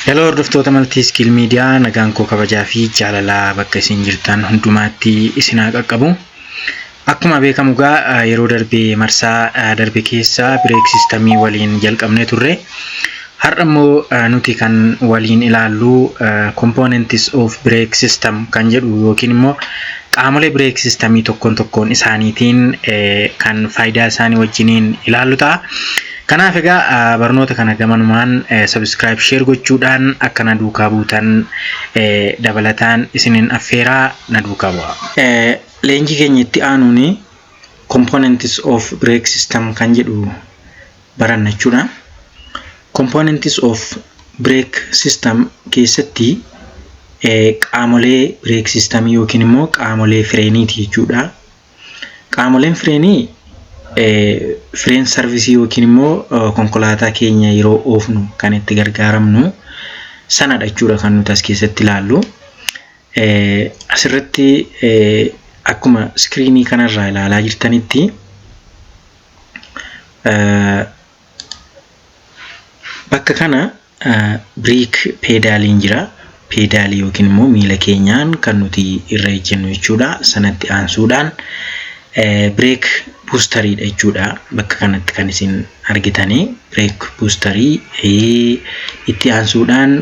Hello hordoftoota Maltii Skill Media, nagaan koo kabajaa fi jaalalaa bakka isin jirtan hundumaatti isin haa qaqqabu. Akkuma beekamu yeroo darbee marsaa darbe keessa break systemii waliin jalqabnee turre. Har'a immoo nuti kan waliin ilaallu components of break system kan jedhu yookiin immoo qaamolee break systemii tokkoon isaaniitiin kan faayidaa isaanii wajjiniin ilaallu ta'a. Kanaaf egaa barnoota kana gamanumaan subscribe share gochuudhaan akka na duukaa buutan dabalataan isinin affeeraa na duukaa bu'aa. Leenjii keenya itti aanuuni components of break system kan jedhu baranna jechuudha. Components of break system keessatti qaamolee break system yookiin immoo qaamolee fireeniiti jechuudha. Qaamoleen fireenii freen service yookiin immoo konkolaataa keenya yeroo oofnu kan itti gargaaramnu sanadha jechuudha kan nuti as keessatti ilaallu. Asirratti akkuma screenii kanarraa ilaalaa jirtanitti bakka kana brake pedaliin jira. Pedalii yookiin immoo miila keenyaan kan nuti irra ejjennu jechuudha. Sanatti aansuudhaan brake boosterii jechuudha. Bakka kanatti kan isin argitanii brake boosterii itti aansuudhaan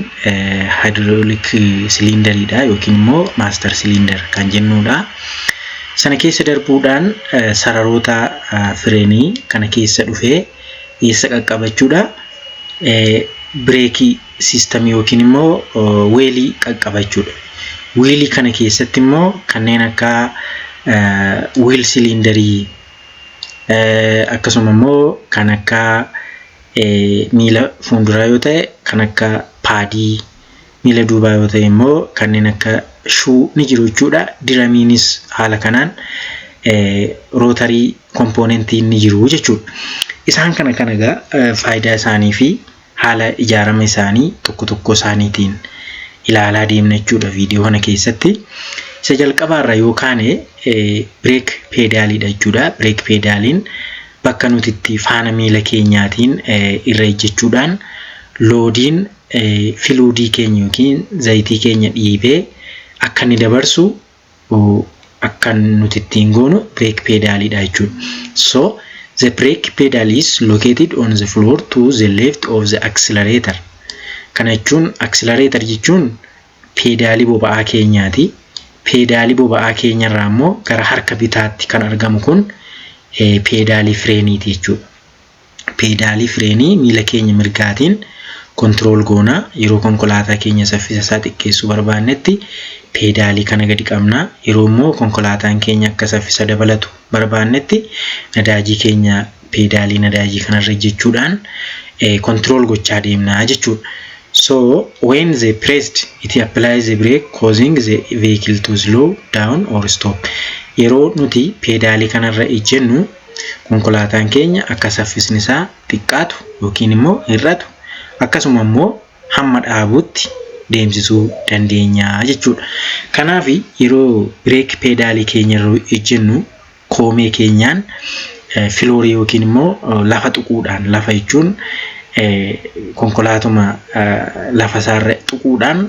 hydraulic cylinderiidha yookiin immoo master cylinder kan jennuudha. Sana keessa darbuudhaan sararoota fireenii kana keessa dhufee eessa qaqqabachuudha. Breakii system yookiin immoo wheelii qaqqabachuudha. Wheelii kana keessatti immoo kanneen akka wheel cylinderii akkasuma immoo kan akka miila fuulduraa yoo ta'e kan akka paadii, miila duubaa yoo ta'e immoo kanneen akka shuu ni jiru jechuudha. Diramiinis haala kanaan rootarii kompoonentiin ni jiru jechuudha. Isaan kana egaa faayidaa isaanii fi haala ijaarama isaanii tokko isaaniitiin ilaalaa deemna jechuudha viidiyoo kana keessatti. Isa jalqabaarra yookaan brake pedaliidha jechuudha. Brake pedaliin bakka nuti itti faana miila keenyaatiin irra ejjechuudhaan loodiin filuudii keenya yookiin zayitii keenya dhiibee akka inni dabarsu akka nuti ittiin goonu brake pedaliidha jechuudha. So the brake pedal is located on the floor to the left of the accelerator. Kana jechuun accelerator jechuun pedalii boba'aa keenyaati. Pedalii boba'aa keenyarraa immoo gara harka bitaatti kan argamu kun pedalii fireeniiti jechuudha. Pedalii fireenii miila keenya mirgaatiin control goona. Yeroo konkolaataa keenya saffisa isaa xiqqeessuu barbaannetti pedalii kana gadi qabna. Yeroo immoo konkolaataan keenya akka saffisa dabalatu barbaannetti nadaajii keenya pedalii nadaajii kanarra ejjechuudhaan control gochaa deemna jechuudha. So when they pressed, it applies the brake, causing the vehicle to slow down or stop. Yeroo nuti pedalii kanarra ejjennu konkolaataan keenya akka saffisni isaa xiqqaatu yookiin immoo hir'atu akkasuma immoo hamma dhaabutti deemsisuu dandeenya jechuudha. Kanaaf yeroo brake pedalii keenya irra ejjennu koomee keenyaan filoorii yookiin immoo lafa tuquudhaan, lafa jechuun konkolaatuma lafa isaarra tuquudhaan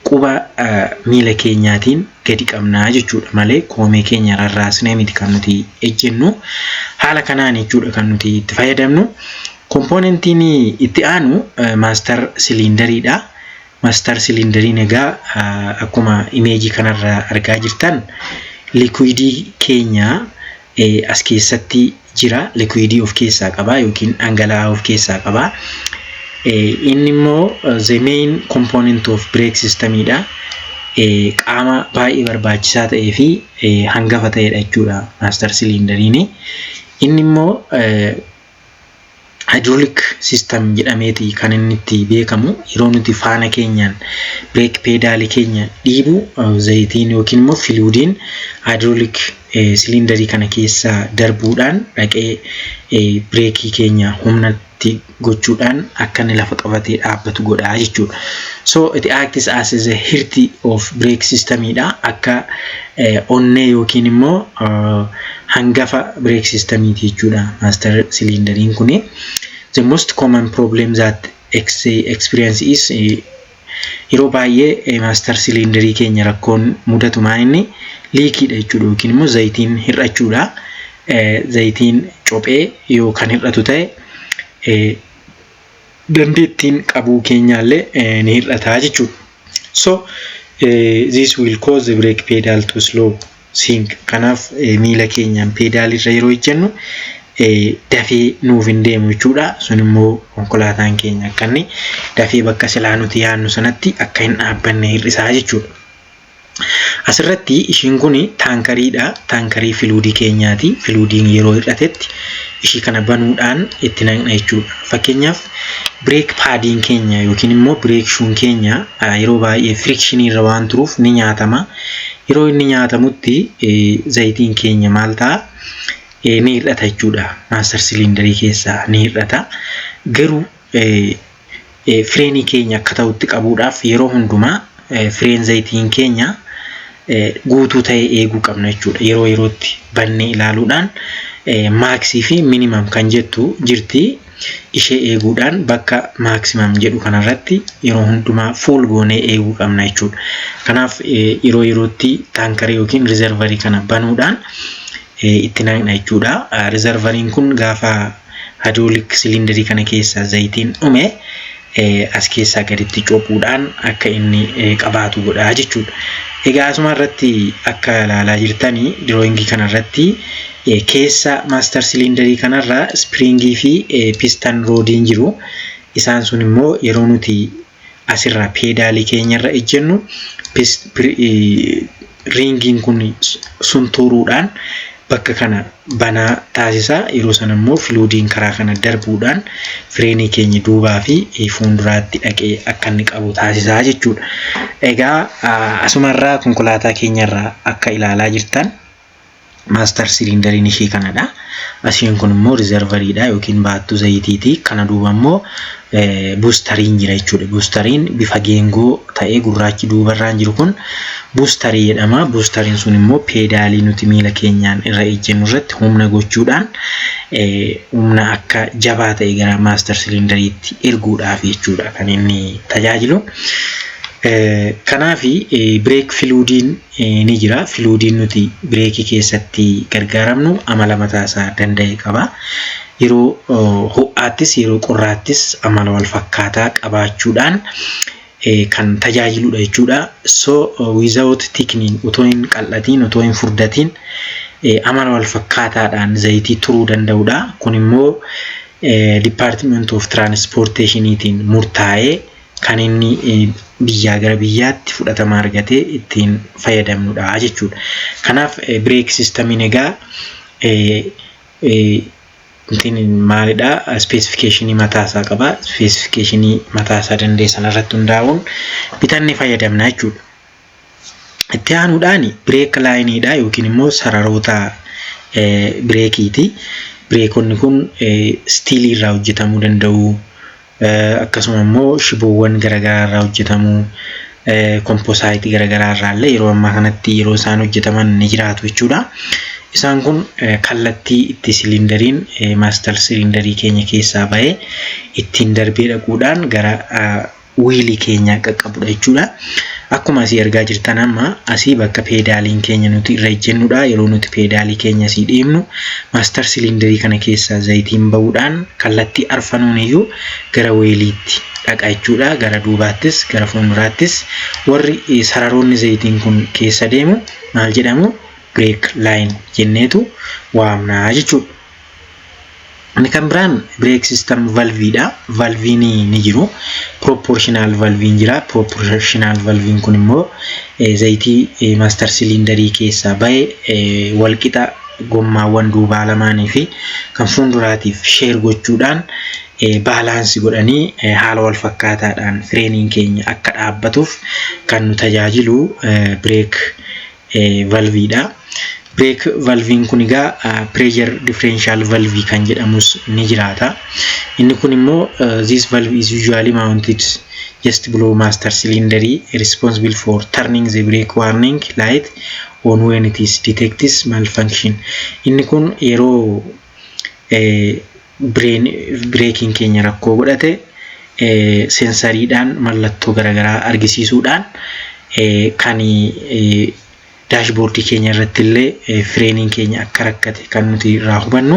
quba miila keenyaatiin gadi qabnaa jechuudha malee koomee keenya rarraasnee miti kan nuti ejjennu. Haala kanaan jechuudha kan nuti itti fayyadamnu. Kompoonentiin itti aanu master cylinderiidha. Master cylinderiin egaa akkuma imeejii kanarra argaa jirtan liquidii keenya as keessatti jira. Liquidii of keessaa qaba yookiin dhangala'aa of keessaa qaba. Inni immoo the main component of brake systemidha. Qaama baay'ee barbaachisaa ta'ee fi hangafa ta'edha jechuudha master cylinderiin. Inni immoo hydraulic system jedhameeti kan inni itti beekamu. Yeroo nuti faana keenyaan brake pedalii keenya dhiibu zayitiin yookiin immoo filuudiin hydraulic cylinderii kana keessa darbuudhaan dhaqee breekii keenya humnatti gochuudhaan akka inni lafa qabatee dhaabbatu godha jechuudha. So it acts as a heart of brake systemidha. Akka onnee yookiin immoo hangafa brake systemiti jechuudha master cylinderiin kuni. The most common problem that experience is Yeroo baay'ee master cylinderii keenya rakkoon mudatu inni liikiidha jechuudha yookiin immoo zayitiin hir'achuudha. Zayitiin cophee yoo kan hir'atu ta'e dandeettiin qabuu keenyaallee ni hir'ata jechuudha. So this will cause the brake pedal to slow sink. Kanaaf miila keenyaan pedaalirra yeroo hojjennu dafee nuuf hin deemu jechuudha. Sun immoo konkolaataan keenya akka inni dafee bakka silaa nuti yaadnu sanatti akka hin dhaabbanne hir'isaa jechuudha. Asirratti ishiin kun taankariidha. Taankarii filuudii keenyaati. Filuudiin yeroo hir'atetti ishii kana banuudhaan itti naqna jechuudha. Fakkeenyaaf brake paadiin keenya yookiin immoo brake shoon keenya yeroo baay'ee frikshinii irra waan turuuf ni nyaatama. Yeroo inni nyaatamutti zayitiin keenya maal ta'a? Ni hir'ata jechuudha. Master cylinderii keessaa ni hir'ata. Garuu fireenii keenya akka ta'utti qabuudhaaf yeroo hundumaa fireen zayitiin keenya guutuu ta'e eeguu qabna jechuudha. Yeroo yerootti bannee ilaaluudhaan maaksii fi minimum kan jettu jirti. Ishee eeguudhaan bakka maximum jedhu kanarratti yeroo hundumaa full goonee eeguu qabna jechuudha. Kanaaf yeroo yerootti taankarii yookiin riizervarii kana banuudhaan itti naqna jechuudha. Riizervariin kun gaafa hydraulic cylinderii kana keessa zayitiin dhume as keessaa gaditti cophuudhaan akka inni qabaatu godha jechuudha. Egaa asuma irratti akka ilaalaa jirtanii drawingii kanarratti keessa master cylinderii kanarra springii fi piston rodiin jiru. Isaan sun immoo yeroo nuti asirra pedaalii keenyarra ejjennu ringiin kun sun turuudhaan bakka kana banaa taasisa. Yeroo sana immoo filuudiin karaa kana darbuudhaan fireenii keenya duubaa fi fuulduraatti dhaqee akka inni qabu taasisaa jechuudha. Egaa asumarraa konkolaataa keenyarraa akka ilaalaa jirtan master cylinderiin ishii kanadha. Asiin kun immoo riizervariidha yookiin baattuu zayitiiti. Kana duuba immoo buustariin jira jechuudha. Buustariin bifa geengoo ta'ee gurraachi duubarraan jiru kun buustarii jedhama. Buustariin sun immoo pedaalii nuti miila keenyaan irra ejjennu irratti humna gochuudhaan humna akka jabaa ta'e gara master cylinderiitti erguudhaaf jechuudha kan inni tajaajilu. Kanaafi brake filuudiin ni jira. Filuudiin nuti breekii keessatti gargaaramnu amala mataasaa danda'e qaba. Yeroo ho'aattis yeroo qorraattis amala wal fakkaataa qabaachuudhaan kan tajaajiludha jechuudha. So without thickening, utoo hin qal'atiin, utoo hin furdatiin amala wal fakkaataadhaan zayitii turuu danda'udha. Kun immoo Department of Transportationitiin murtaa'ee kan inni biyyaa gara biyyaatti fudhatama argatee ittiin fayyadamnudha jechuudha. Kanaaf brake systemiin egaa maalidha? Specificationii mataasaa qaba. Specificationii mataasaa dandeessan irratti hundaa'uun bitanne fayyadamna jechuudha. Itti aanuudhaan brake lineidha yookiin immoo sararoota breekiiti. Breekonni kun stiilii irraa hojjetamuu danda'u. Akkasuma immoo shiboowwan garaagaraa irraa hojjetamuu, komposaayitii garaagaraa irraallee yeroo ammaa kanatti yeroo isaan hojjetaman ni jiraatu jechuudha. Isaan kun kallattii itti silinderiin master cylinderii keenya keessaa bahee ittiin darbee dhaquudhaan gara wiilii keenya qaqqabudha jechuudha. Akkuma asii argaa jirtan amma asii bakka pedaaliin keenya nuti irra ejjennudha. Yeroo nuti pedaalii keenya asii deemnu master cylinderii kana keessaa zayitiin bahuudhaan kallattii arfanuun iyyuu gara wiiliitti dhaqa jechuudha. Gara duubaattis gara fuulduraattis warri sararoonni zayitiin kun keessa deemu maal jedhamu? Brake line jenneetu waamna jechuudha. Inni kan biraan brake system valveedha. Valviin ni jiru. Proportional valviin jira. Proportional valviin kun immoo zayitii master cylinderii keessaa bahee walqixa gommaawwan duubaa lamaanii fi kan fuulduraatiif sheer gochuudhaan baalaansii godhanii haala wal fakkaataadhaan fireeniin keenya akka dhaabbatuuf kan nu tajaajilu brake valveedha. Brake valviin kun egaa pressure differential valve kan jedhamus ni jiraata. Inni kun immoo this valve is usually mounted just below master cylindery, responsible for turning the brake warning light on when it is detects malfunction. Inni kun yeroo braking keenya rakkoo godhate sensariidhaan mallattoo garaagaraa argisiisuudhaan kan dashboard keenya irratti illee freening keenya akka rakkate kan nuti irraa hubannu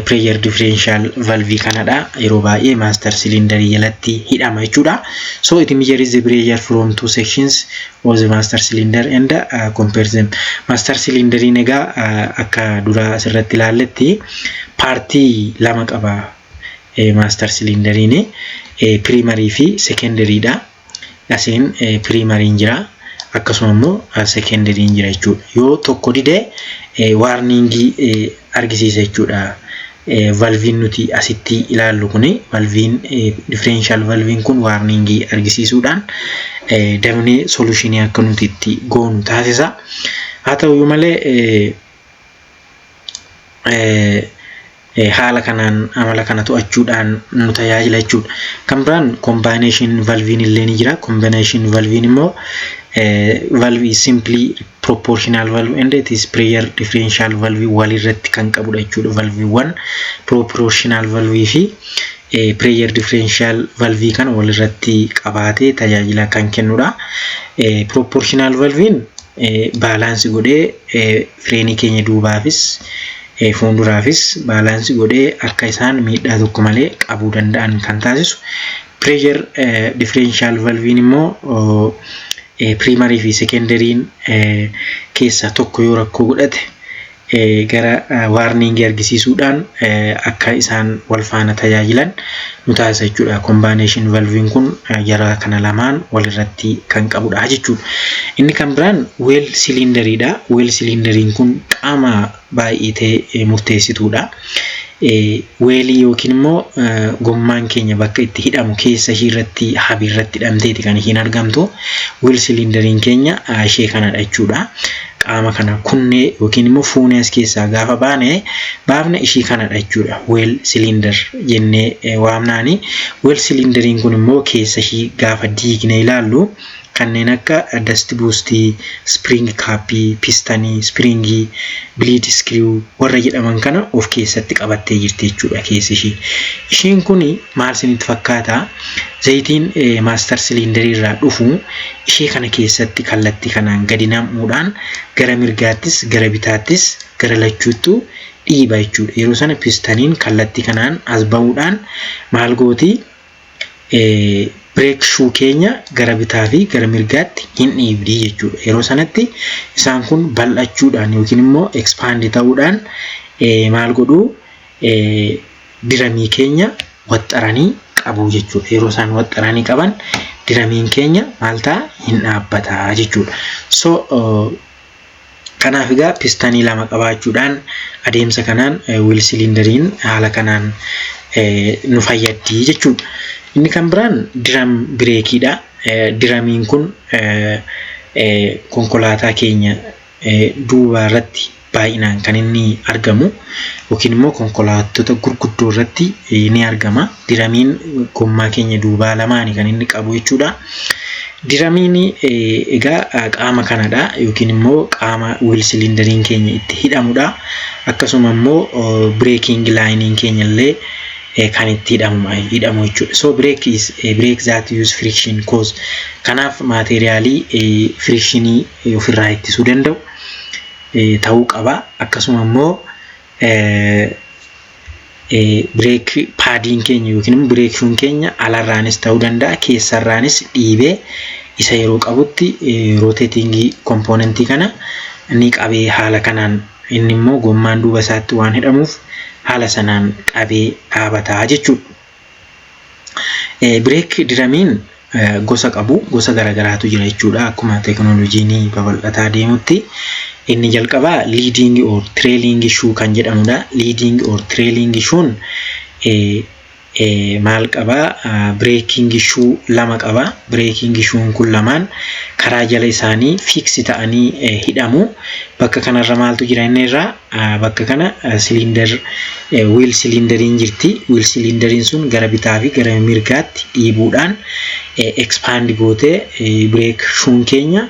pressure differential valve kanadha yeroo baay'ee master cylinder jalatti hidhama jechuudha. So it measures the pressure from two sections of the master cylinder and compares them. Master cylinder egaa akka dura asirratti ilaalletti partii lama qaba master cylinder primary fi secondary dha. Asiin primary jira akkasuma immoo secondary jira jechuudha. Yoo tokko dide warning argisiisa jechuudha. Valve nuti asitti ilaallu kuni valve differential valve kun warning argisiisuudhaan damne solution akka nuti itti goonu taasisa. Haa ta'u malee haala kanaan amala kana to'achuudhaan nu tajaajila jechuudha. Kan biraan combination valve illee ni jira. Combination valve immoo valve is simply proportional valve and it is pressure differential valve walirratti kan qabudha jechuudha. Valve 1 proportional valve fi pressure differential valve kan walirratti qabaatee tajaajila kan kennudha. Proportional valve balance godhee freenii keenya duubaafis fuulduraafis balance godhee akka isaan miidhaa tokko malee qabuu danda'an kan taasisu. Pressure differential valve immoo primary fi secondary keessa tokko yoo rakkoo godhate gara warning argisiisuudhaan akka isaan wal faana tajaajilan nu taasisa jechuudha. Combination valve kun jara kana lamaan walirratti kan qabudha jechuudha. Inni kan biraan well cylinder dha. Well cylinder kun qaama baay'ee murteessituudha. Weelii yookiin immoo gommaan keenya bakka itti hidhamu keessa irratti habirratti hidhamteeti kan hin argamtu. Well cylinderiin keenya ishee kanadha jechuudha. Qaama kana kunne yookiin immoo fuunee as keessaa gaafa baafne ishee kanadha jechuudha. Well cylinder jennee waamnaani. Well cylinderiin kun immoo keessa ishee gaafa diigne ilaallu kanneen akka dust boost, spring cap, piston, spring, bleed screw warra jedhaman kana of keessatti qabattee jirti jechuudha keessa ishee. Isheen kun maal isinitti fakkaata? Zayitiin master cylinder irraa dhufu ishee kana keessatti kallattii kanaan gadi namuudhaan gara mirgaattis gara bitaattis gara lachuuttu dhiiba jechuudha. Yeroo sana pistoniin kallattii kanaan as ba'uudhaan maal gooti? Brake shoe keenya gara bitaa fi gara mirgaatti hin dhiibdi jechuudha. Yeroo sanatti isaan kun bal'achuudhaan yookiin immoo expand ta'uudhaan maal godhu diramii keenya waxxaranii qabu jechuudha. Yeroo isaan waxxaranii qaban diramiin keenya maal ta'a hin dhaabbata jechuudha. So kanaaf egaa pistanii lama qabaachuudhaan adeemsa kanaan wheel cylinderiin haala kanaan nu fayyaddi jechuudha. Inni kan biraan diram bireekiidha. Diramiin kun konkolaataa keenya duuba irratti baay'inaan kan inni argamu yookiin immoo konkolaattota gurguddoo irratti ni argama. Diramiin gommaa keenya duubaa lamaanii kan inni qabu jechuudha. Diramiin egaa qaama kanadha yookiin immoo qaama wheel cylinderiin keenya itti hidhamudha. Akkasuma immoo braking line keenya illee kan itti hidhamu jechuudha. So brake is a brake that use friction cause. Kanaaf materiaalii frictionii ofirraa ittisuu danda'u ta'uu qaba. Akkasuma immoo brake paadiin keenya yookiin brake shoon keenya alarraanis ta'uu danda'a keessarraanis dhiibee isa yeroo qabutti rotating component kana ni qabee haala kanaan inni immoo gommaan duuba isaatti waan hidhamuuf haala sanaan qabee dhaabataa jechuudha. Brake diramiin gosa qabu gosa garagaraatu jira jechuudha. Akkuma teknooloojiin babal'ataa deemutti inni jalqabaa leading or trailing shoe kan jedhamudha. Leading or trailing shoon maal qaba? Braking shoe lama qaba. Braking shoon kun lamaan karaa jala isaanii fix ta'anii hidhamu. Bakka kanarra maaltu jira inni irraa? Bakka kana cylinder wheel cylinderiin jirti. Wheel cylinderiin sun gara bitaa fi gara mirgaatti dhiibuudhaan expand gootee brake shoon keenya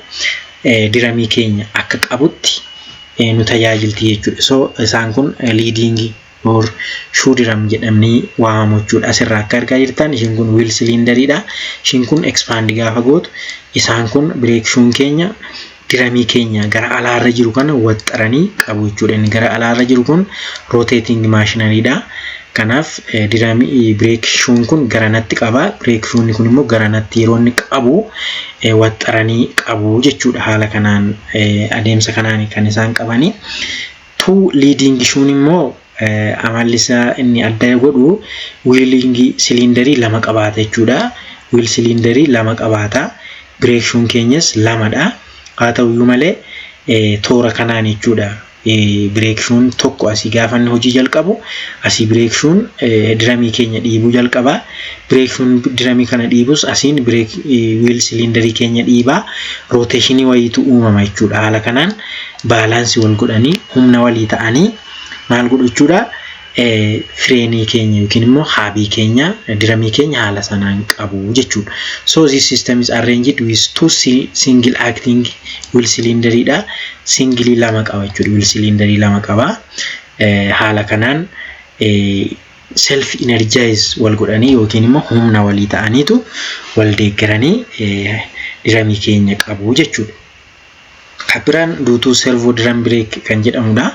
diramii keenya akka qabutti nu tajaajilti jechuudha. So isaan kun leading or shoe drum jedhamni waamamu jechuudha. Asirraa akka argaa jirtan ishiin kun wheel cylinderiidha. Ishiin kun expand gaafa gootu isaan kun brake shoe keenya diramii keenya gara alaarra jiru kana waxxaranii qabu jechuudha. Inni gara alaarra jiru kun rotating machineryidha. Kanaaf diramii brake shoe kun garanatti qaba. Brake shoe kun immoo garanatti yeroo inni qabu waxxaranii qabu jechuudha. Haala kanaan adeemsa kanaan kan isaan qabani. Two leading shoe immoo amalli isaa inni adda godhu wheeling cylinderii lama qabaata jechuudha. Wheel cylinderii lama qabaata. Brake shoe keenyas lamadha. Haa ta'uyyuu malee toora kanaan jechuudha. Brake shoe tokko asii gaafa inni hojii jalqabu asii brake shoe diramii keenya dhiibuu jalqaba. Brake shoe diramii kana dhiibus asiin brake wheel cylinderii keenya dhiibaa rotationii wayiitu uumama jechuudha. Haala kanaan baalaansii wal godhanii humna walii ta'anii maal godhu jechuudha. Freenii keenya yookiin immoo haabii keenya diramii keenya haala sanaan qabu jechuudha. So this system is arranged with two single acting wheel cylinderidha. Single lama qaba jechuudha. Wheel cylinderii lama qaba. Haala kanaan self energize wal godhanii yookiin immoo humna walii ta'aniitu wal deeggaranii diramii keenya qabu jechuudha. Kabiraan duutuu servo drum brake kan jedhamudha.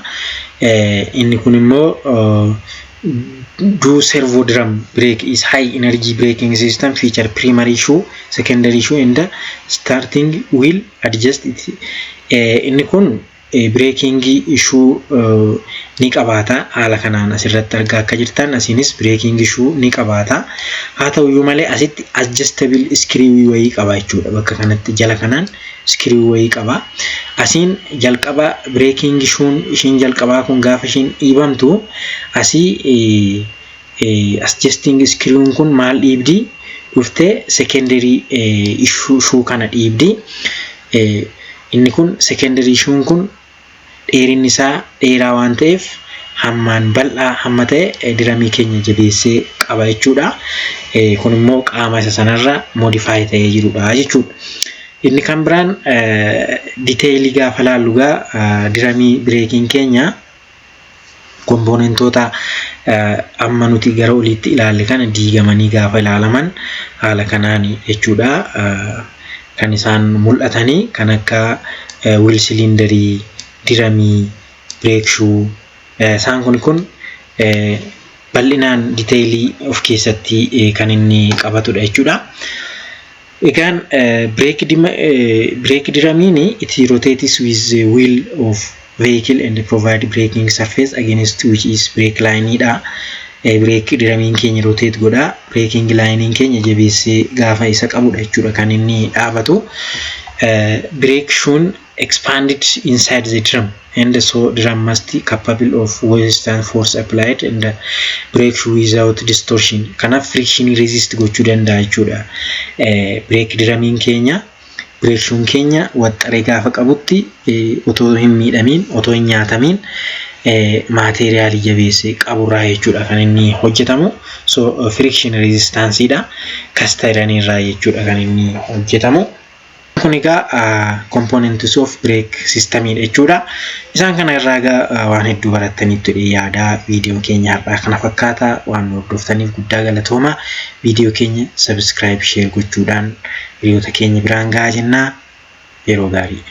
Inni kun immoo do servo drum brake is high energy braking system feature primary shoe, secondary shoe and the starting wheel adjust it. Inni kun braking shoe ni qabaata. Haala kanaan asirratti argaa akka jirtan asiinis braking shoe ni qabaata. Haa ta'uyyuu malee asitti adjustable screw wayii qaba jechuudha. Bakka kanatti jala kanaan screw wayii qaba. Asiin jalqaba braking shoe ishiin jalqabaa kun gaafa ishiin dhiibamtu asii adjusting screw kun maal dhiibdi dhuftee secondary shoe kana dhiibdi. Inni kun secondary shoe kun dheerinni isaa dheeraa waan ta'eef hammaan bal'aa hamma ta'e diramii keenya jabeessee qaba jechuudha. Kun immoo qaama isa sanarra modify ta'ee jirudha jechuudha. Inni kan biraan detailii gaafa laallu diramii braking keenya komponentoota amma nuti gara oliitti ilaalle kana diigamanii gaafa ilaalaman haala kanaan jechuudha. Kan isaan mul'atanii kan akka wheel cylinderii, diramii, brake shoe isaan kun bal'inaan detailii of keessatti kan inni qabatudha jechuudha. Egaan brake diramiin it rotates with the wheel of vehicle and provide braking surface against which is brake lineidha. Brake diramiin keenya rotate godha. Braking linein keenya jabeessee gaafa isa qabudha jechuudha kan inni dhaabatu. Brake shoe expanded inside the drum and so drum must be capable of withstand force applied and brake shoe without distortion. Kanaaf friction resist gochuu danda'a jechuudha. Brake diramiin keenya brake shoe keenya waxxaree gaafa qabutti otoo hin miidhamiin otoo hin nyaatamiin material jabeessee qaburraa jechuudha kan inni hojjetamu. So friction resistance dha kastayranii irraa jechuudha kan inni hojjetamu. Kun egaa components of brake system jechuudha. Isaan kana irraa waan hedduu barattaniitu yaada viidiyoo keenya har'aa kana fakkaata. Waan hordoftaniif guddaa galatooma. Viidiyoo keenya subscribe share gochuudhaan hiriyoota keenya biraan gahaa jennaa. Yeroo gaarii.